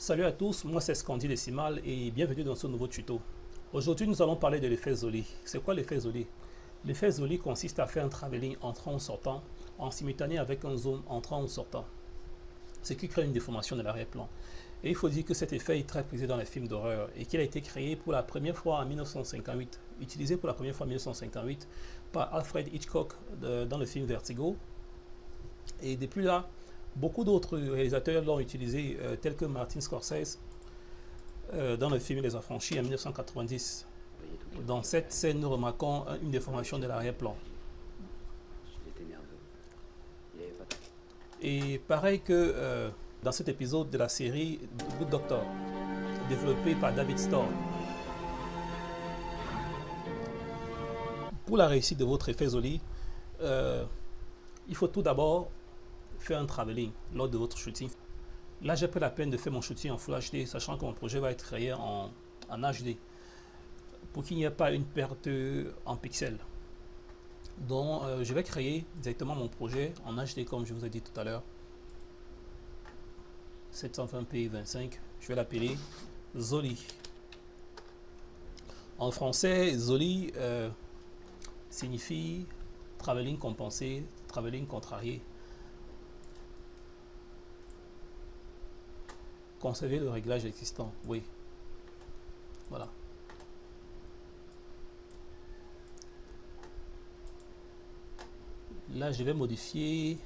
Salut à tous, moi c'est Scandi Décimal et bienvenue dans ce nouveau tuto. Aujourd'hui nous allons parler de l'effet Zoli. C'est quoi l'effet Zoli? L'effet Zoli consiste à faire un travelling entrant ou sortant en simultané avec un zoom entrant ou sortant, ce qui crée une déformation de l'arrière-plan. Et il faut dire que cet effet est très prisé dans les films d'horreur et qu'il a été créé pour la première fois en 1958, utilisé pour la première fois en 1958 par Alfred Hitchcock dans le film Vertigo. Et depuis là, beaucoup d'autres réalisateurs l'ont utilisé, tels que Martin Scorsese dans le film Les Affranchis en 1990. Dans cette scène, nous remarquons une déformation de l'arrière-plan. Et pareil que dans cet épisode de la série The Good Doctor, développé par David Storr. Pour la réussite de votre effet Zoli, il faut tout d'abord faire un travelling lors de votre shooting. Là, j'ai pris la peine de faire mon shooting en Full HD, sachant que mon projet va être créé en HD, pour qu'il n'y ait pas une perte en pixels. Donc, je vais créer directement mon projet en HD, comme je vous ai dit tout à l'heure. 720p 25, je vais l'appeler Zoli. En français, Zoli signifie travelling compensé, travelling contrarié. Conserver le réglage existant, oui. Voilà. Là, je vais modifier,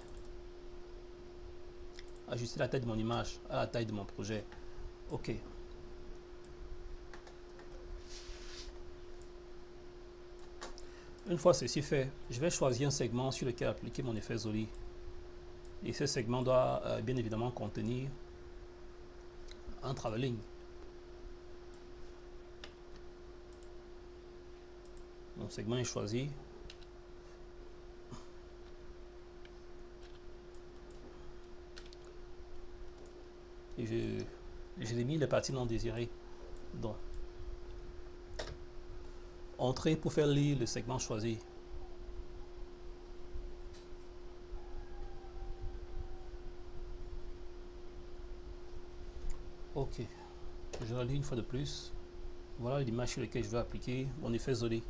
ajuster la taille de mon image à la taille de mon projet. OK. Une fois ceci fait, je vais choisir un segment sur lequel appliquer mon effet Zoli. Et ce segment doit bien évidemment contenir un travelling. Mon segment est choisi. Et je l'ai mis les parties non désirées. Donc, entrée pour faire lire le segment choisi. OK, je relis une fois de plus. Voilà l'image sur laquelle je vais appliquer mon effet Zoli.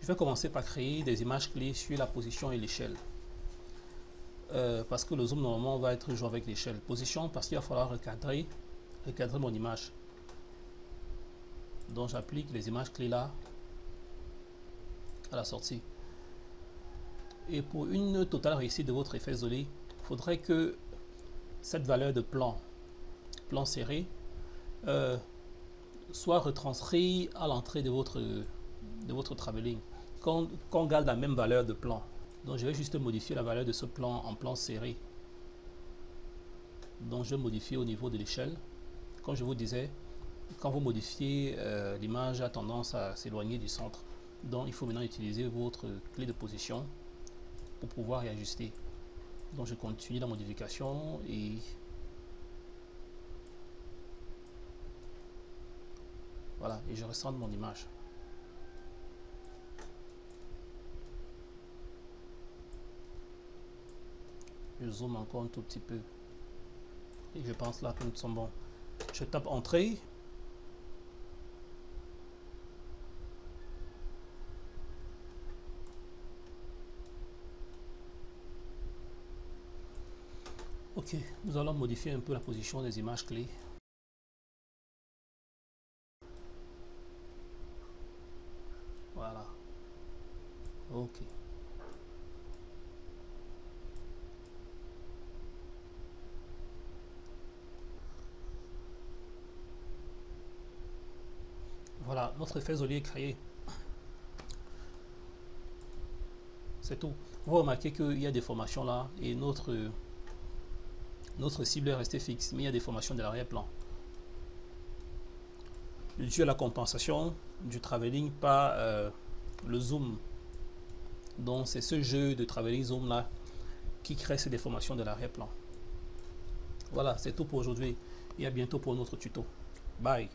Je vais commencer par créer des images clés sur la position et l'échelle. Parce que le zoom normalement va être joué avec l'échelle. Position parce qu'il va falloir recadrer mon image. Donc j'applique les images clés là à la sortie. Et pour une totale réussite de votre effet Zoli, il faudrait que cette valeur de plan serré soit retranscrit à l'entrée de votre travelling, qu'on garde la même valeur de plan. Donc je vais juste modifier la valeur de ce plan en plan serré. Donc je modifie au niveau de l'échelle. Comme je vous disais, quand vous modifiez, l'image a tendance à s'éloigner du centre. Donc il faut maintenant utiliser votre clé de position pour pouvoir y ajuster. Donc je continue la modification et voilà, et je recentre mon image. Je zoome encore un tout petit peu. Et je pense là que nous sommes bons. Je tape entrée. OK, nous allons modifier un peu la position des images clés. Voilà. OK. Voilà, notre effet Zoli est créé. C'est tout. Vous remarquez qu'il y a des formations là et notre cible est restée fixe, mais il y a des formations de l'arrière-plan. Dû à la compensation du travelling par le zoom. Donc c'est ce jeu de travelling zoom là qui crée ces déformations de l'arrière-plan. Voilà, c'est tout pour aujourd'hui et à bientôt pour notre tuto. Bye.